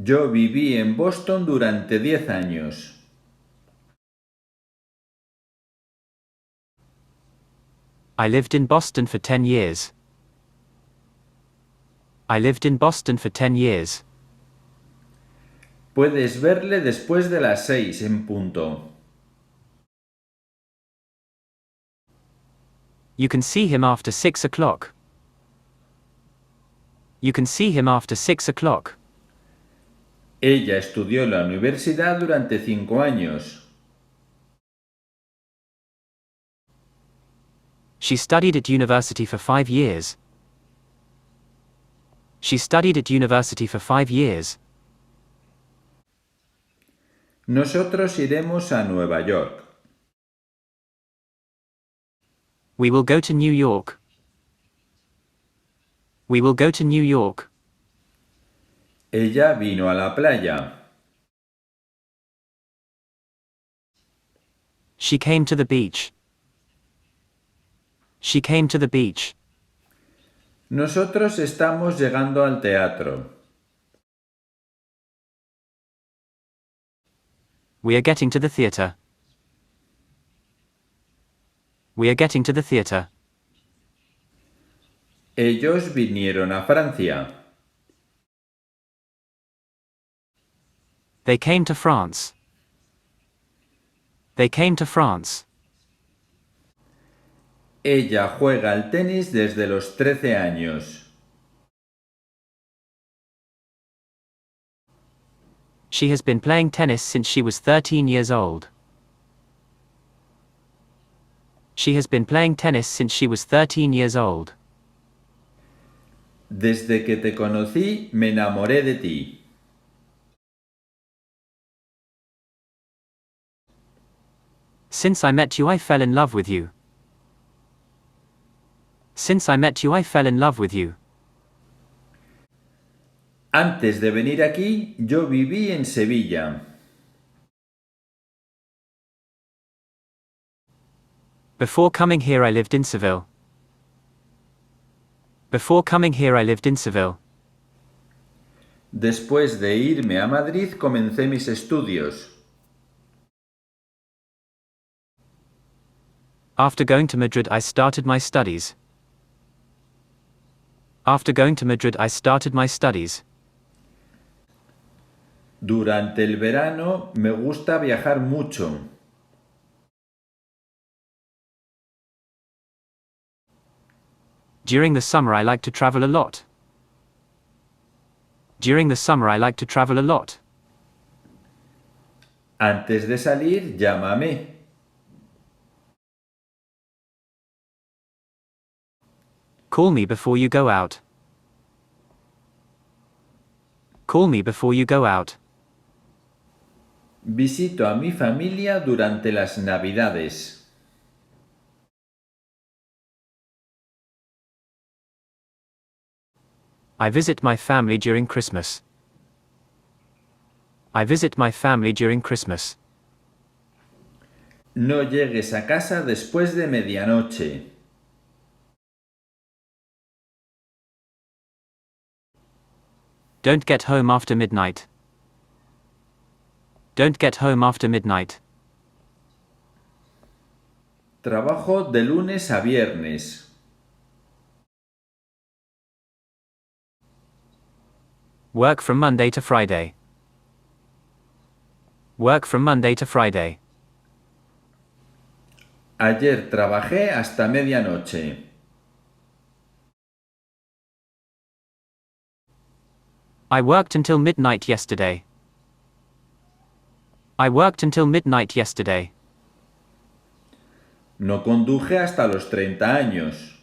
Yo viví en Boston durante 10 años. I lived in Boston for 10 years. I lived in Boston for 10 years. Puedes verle después de las 6 en punto. You can see him after 6 o'clock. You can see him after 6 o'clock. Ella estudió en la universidad durante 5 años. She studied at university for 5 years. She studied at university for 5 years. Nosotros iremos a Nueva York. We will go to New York. We will go to New York. Ella vino a la playa. She came to the beach. She came to the beach. Nosotros estamos llegando al teatro. We are getting to the theater. We are getting to the theater. Ellos vinieron a Francia. They came to France. They came to France. Ella juega al tenis desde los 13 años. She has been playing tennis since she was 13 years old. She has been playing tennis since she was 13 years old. Desde que te conocí, me enamoré de ti. Since I met you, I fell in love with you. Since I met you, I fell in love with you. Antes de venir aquí, yo viví en Sevilla. Before coming here, I lived in Seville. Before coming here, I lived in Seville. Después de irme a Madrid, comencé mis estudios. After going to Madrid, I started my studies. After going to Madrid, I started my studies. Durante el verano me gusta viajar mucho. During the summer, I like to travel a lot. During the summer, I like to travel a lot. Antes de salir, llámame. Call me before you go out. Call me before you go out. Visito a mi familia durante las Navidades. I visit my family during Christmas. I visit my family during Christmas. No llegues a casa después de medianoche. Don't get home after midnight. Don't get home after midnight. Trabajo de lunes a viernes. Work from Monday to Friday. Work from Monday to Friday. Ayer trabajé hasta medianoche. I worked until midnight yesterday. I worked until midnight yesterday. No conduje hasta los 30 años.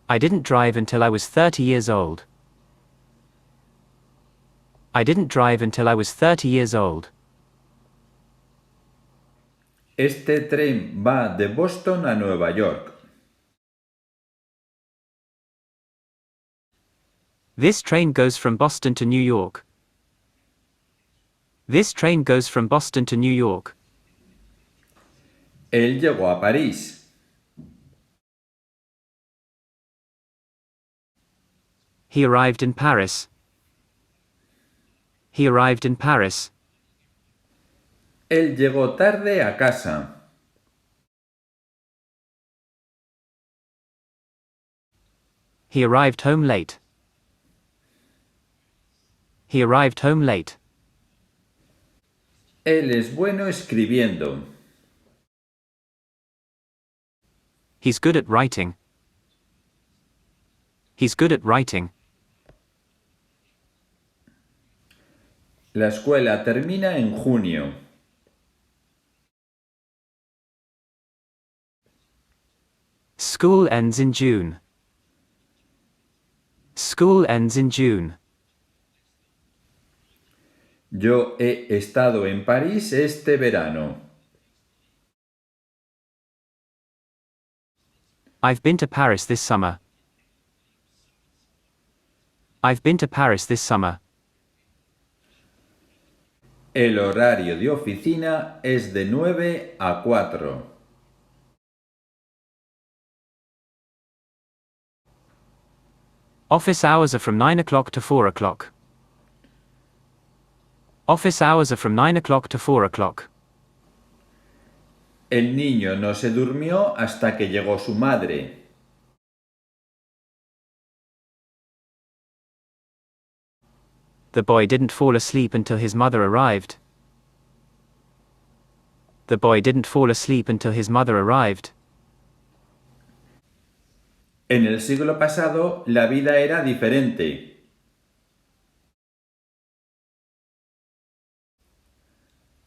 I didn't drive until I was 30 years old. I didn't drive until I was 30 years old. Este tren va de Boston a Nueva York. This train goes from Boston to New York. This train goes from Boston to New York. Él llegó a París. He arrived in Paris. He arrived in Paris. Él llegó tarde a casa. He arrived home late. He arrived home late. Él es bueno escribiendo. He's good at writing. He's good at writing. La escuela termina en junio. School ends in June. School ends in June. Yo he estado en París este verano. I've been to Paris this summer. I've been to Paris this summer. El horario de oficina es de 9 a 4. Office hours are from 9 o'clock to 4 o'clock. Office hours are from 9 o'clock to 4 o'clock. El niño no se durmió hasta que llegó su madre. The boy didn't fall asleep until his mother arrived. The boy didn't fall asleep until his mother arrived. En el siglo pasado, la vida era diferente.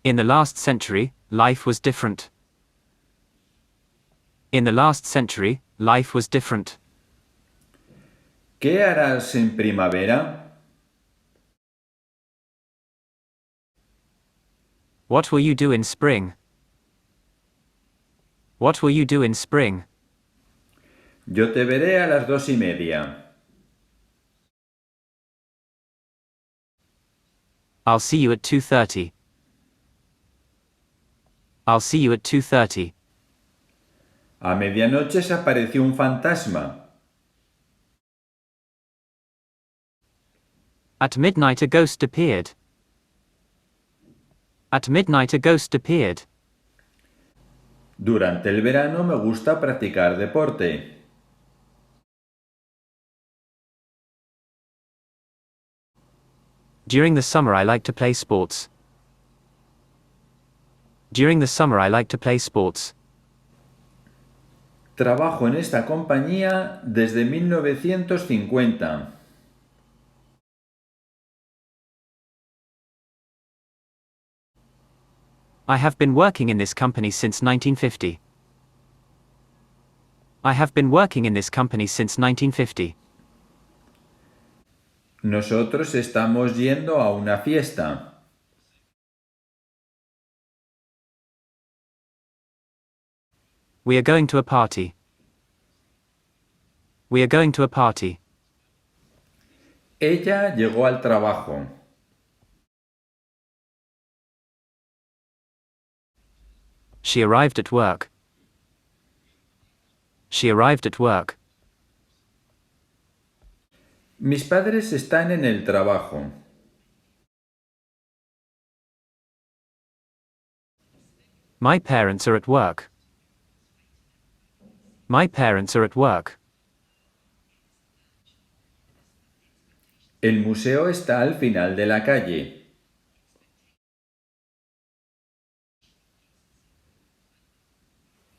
In the last century, life was different. In the last century, life was different. ¿Qué harás en primavera? What will you do in spring? What will you do in spring? Yo te veré a las 2:30. I'll see you at 2:30. I'll see you at 2:30. A medianoche se apareció un fantasma. At midnight a ghost appeared. At midnight a ghost appeared. Durante el verano me gusta practicar deporte. During the summer I like to play sports. During the summer I like to play sports. Trabajo en esta compañía desde 1950. I have been working in this company since 1950. I have been working in this company since 1950. Nosotros estamos yendo a una fiesta. We are going to a party. We are going to a party. Ella llegó al trabajo. She arrived at work. She arrived at work. Mis padres están en el trabajo. My parents are at work. My parents are at work. El museo está al final de la calle.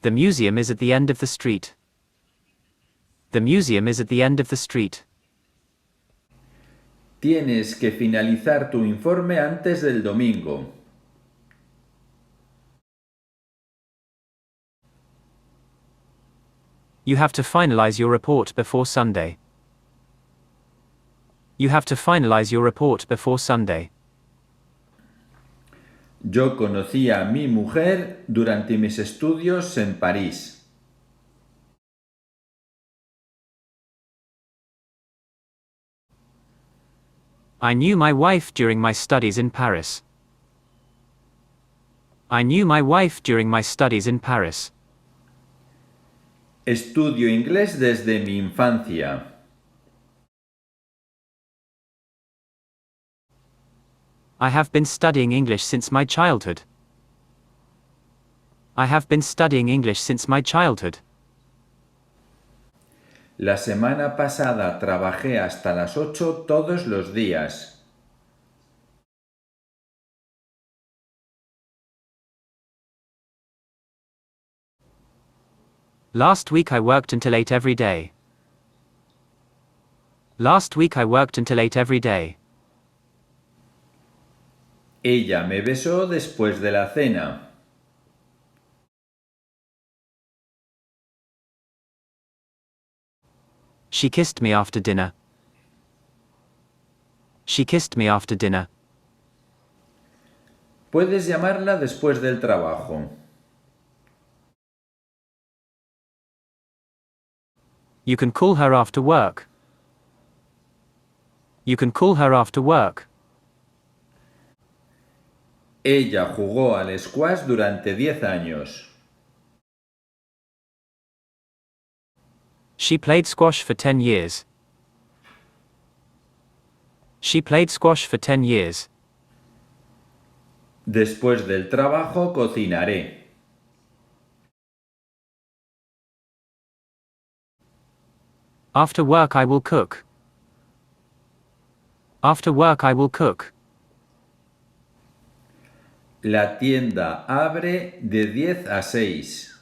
The museum is at the end of the street. The museum is at the end of the street. Tienes que finalizar tu informe antes del domingo. You have to finalize your report before Sunday. You have to finalize your report before Sunday. Yo conocí a mi mujer durante mis estudios en París. I knew my wife during my studies in Paris. I knew my wife during my studies in Paris. Estudio inglés desde mi infancia. I have been studying English since my childhood. I have been studying English since my childhood. La semana pasada trabajé hasta las 8 todos los días. Last week I worked until 8 every day. Last week I worked until 8 every day. Ella me besó después de la cena. She kissed me after dinner. She kissed me after dinner. Puedes llamarla después del trabajo. You can call her after work. You can call her after work. Ella jugó al squash durante 10 años. She played squash for 10 years. She played squash for 10 years. Después del trabajo cocinaré. After work I will cook. After work I will cook. La tienda abre de 10 a 6.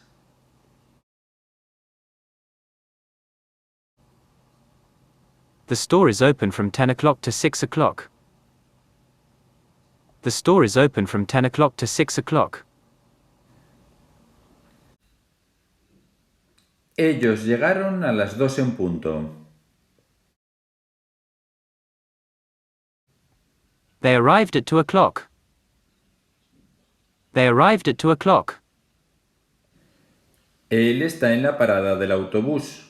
The store is open from 10 o'clock to 6 o'clock. The store is open from 10 o'clock to 6 o'clock. Ellos llegaron a las 2 en punto. They arrived at 2 o'clock. They arrived at 2 o'clock. Él está en la parada del autobús.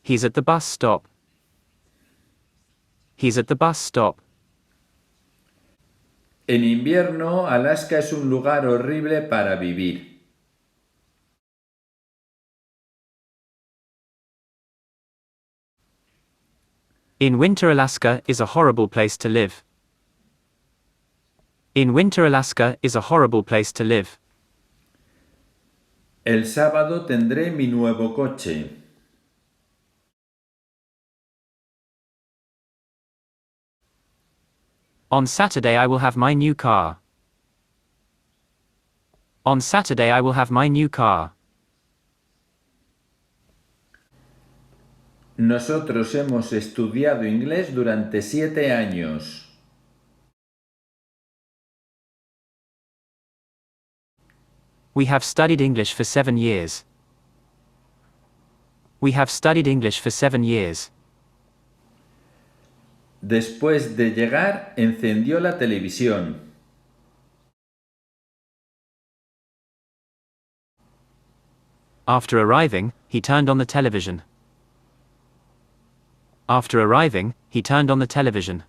He's at the bus stop. He's at the bus stop. En invierno, Alaska es un lugar horrible para vivir. In winter, Alaska is a horrible place to live. In winter, Alaska is a horrible place to live. El sábado tendré mi nuevo coche. On Saturday I will have my new car. On Saturday I will have my new car. Nosotros hemos estudiado inglés durante 7 años. We have studied English for 7 years. We have studied English for 7 years. Después de llegar, encendió la televisión. After arriving, he turned on the television. After arriving, he turned on the television.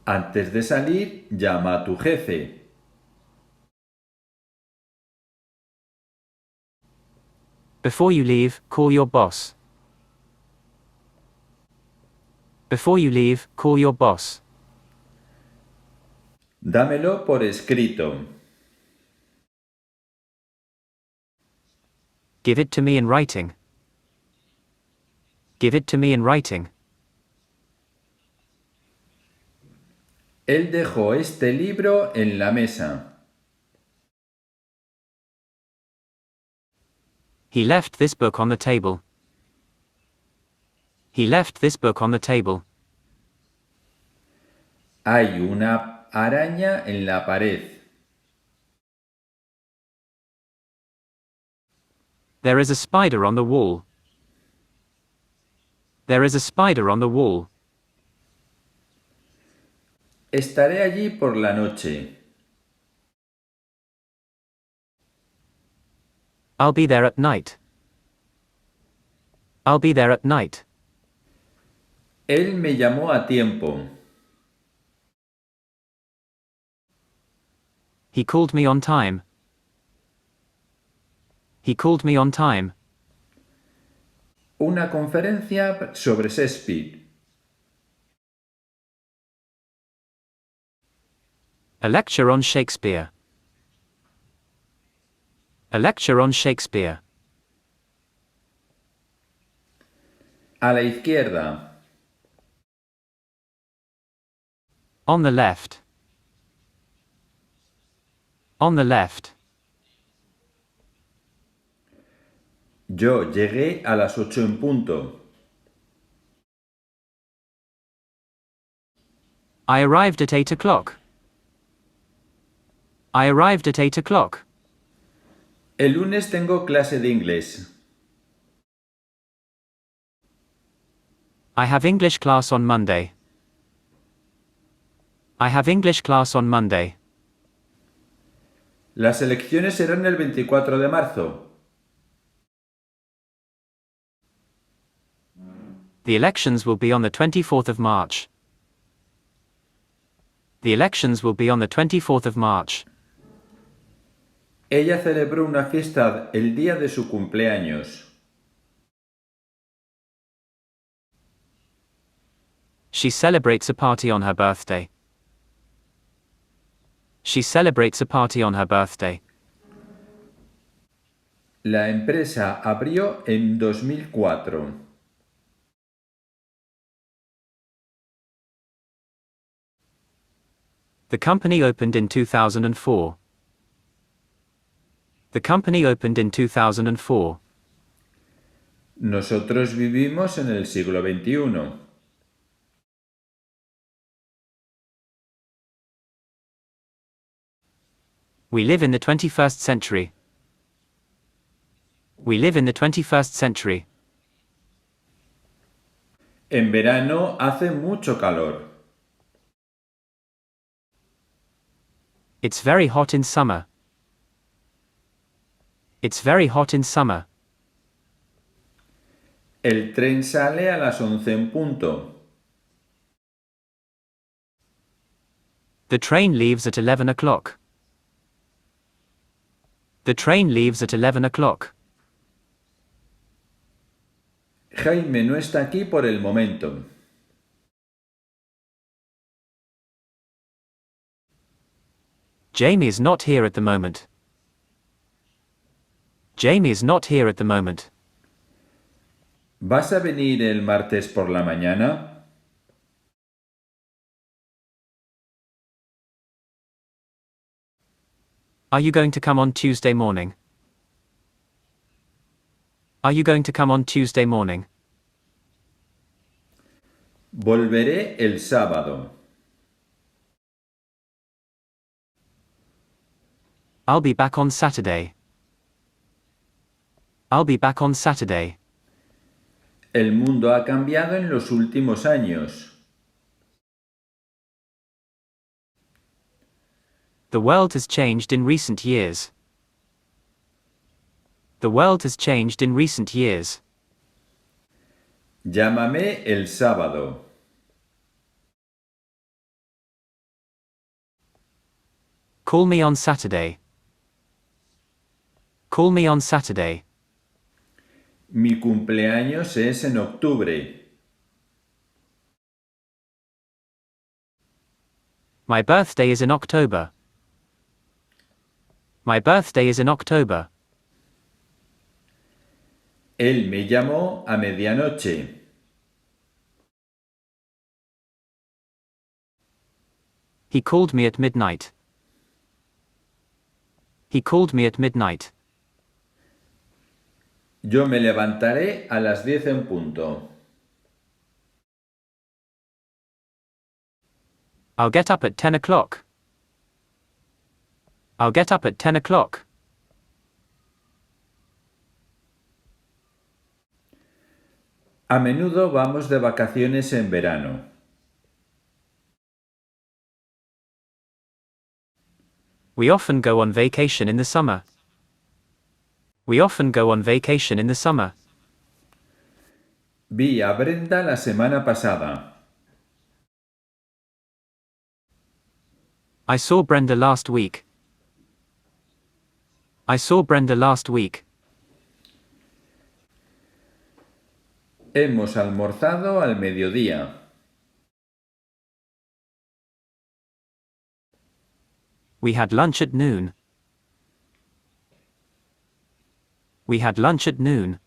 Antes de salir, llama a tu jefe. Before you leave, call your boss. Before you leave, call your boss. Dámelo por escrito. Give it to me in writing. Give it to me in writing. Él dejó este libro en la mesa. He left this book on the table. He left this book on the table. Hay una araña en la pared. There is a spider on the wall. There is a spider on the wall. Estaré allí por la noche. I'll be there at night. I'll be there at night. Él me llamó a tiempo. He called me on time. He called me on time. Una conferencia sobre Shakespeare. A lecture on Shakespeare. A lecture on Shakespeare. A la izquierda. On the left. On the left. Yo llegué a las 8 en punto. I arrived at 8 o'clock. I arrived at 8 o'clock. El lunes tengo clase de inglés. I have English class on Monday. I have English class on Monday. Las elecciones serán el 24 de marzo. The elections will be on the 24th of March. The elections will be on the 24th of March. Ella celebró una fiesta el día de su cumpleaños. She celebrates a party on her birthday. She celebrates a party on her birthday. La empresa abrió en 2004. The company opened in 2004. The company opened in 2004. Nosotros vivimos en el siglo XXI. We live in the 21st century. We live in the 21st century. En verano hace mucho calor. It's very hot in summer. It's very hot in summer. El tren sale a las 11 en punto. The train leaves at 11 o'clock. The train leaves at 11 o'clock. Jaime no está aquí por el momento. Jamie is not here at the moment. Jamie is not here at the moment. ¿Vas a venir el martes por la mañana? Are you going to come on Tuesday morning? Are you going to come on Tuesday morning? Volveré el sábado. I'll be back on Saturday. I'll be back on Saturday. El mundo ha cambiado en los últimos años. The world has changed in recent years. The world has changed in recent years. Llámame el sábado. Call me on Saturday. Call me on Saturday. Mi cumpleaños es en octubre. My birthday is in October. My birthday is in October. Él me llamó a medianoche. He called me at midnight. He called me at midnight. Yo me levantaré a las 10 en punto. I'll get up at 10 o'clock. I'll get up at 10 o'clock. A menudo vamos de vacaciones en verano. We often go on vacation in the summer. We often go on vacation in the summer. Vi a Brenda la semana pasada. I saw Brenda last week. I saw Brenda last week. Hemos almorzado al mediodía. We had lunch at noon. We had lunch at noon.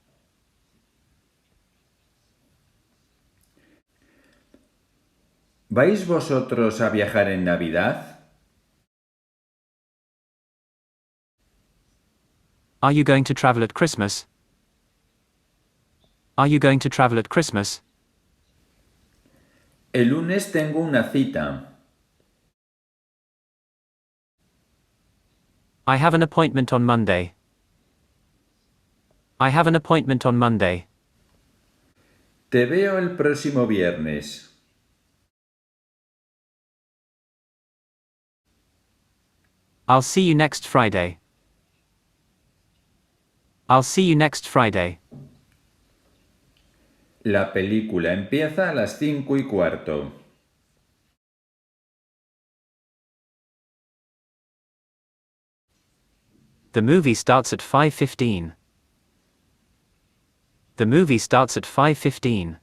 ¿Vais vosotros a viajar en Navidad? Are you going to travel at Christmas? Are you going to travel at Christmas? El lunes tengo una cita. I have an appointment on Monday. I have an appointment on Monday. Te veo el próximo viernes. I'll see you next Friday. I'll see you next Friday. La película empieza a las 5:15. The movie starts at 5:15. The movie starts at 5:15.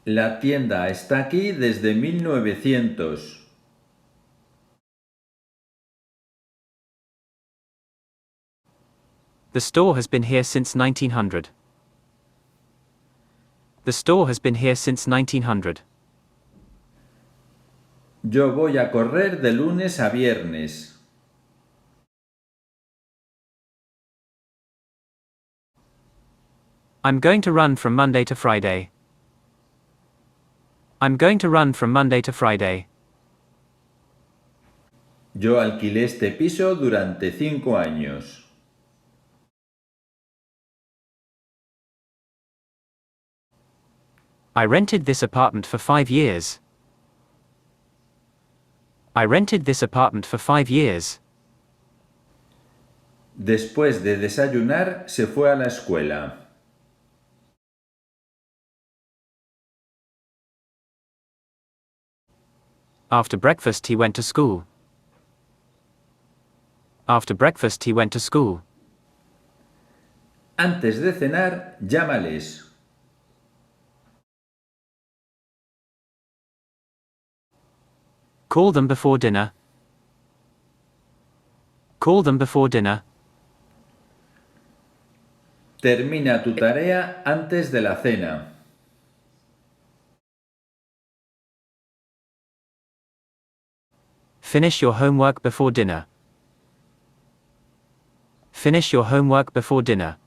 La tienda está aquí desde 1900. The store has been here since 1900. The store has been here since 1900. Yo voy a correr de lunes a viernes. I'm going to run from Monday to Friday. I'm going to run from Monday to Friday. Yo alquilé este piso durante 5 años. I rented this apartment for 5 years. I rented this apartment for 5 years. Después de desayunar, se fue a la escuela. After breakfast he went to school. After breakfast he went to school. Antes de cenar, llámales. Call them before dinner. Call them before dinner. Termina tu tarea antes de la cena. Finish your homework before dinner. Finish your homework before dinner.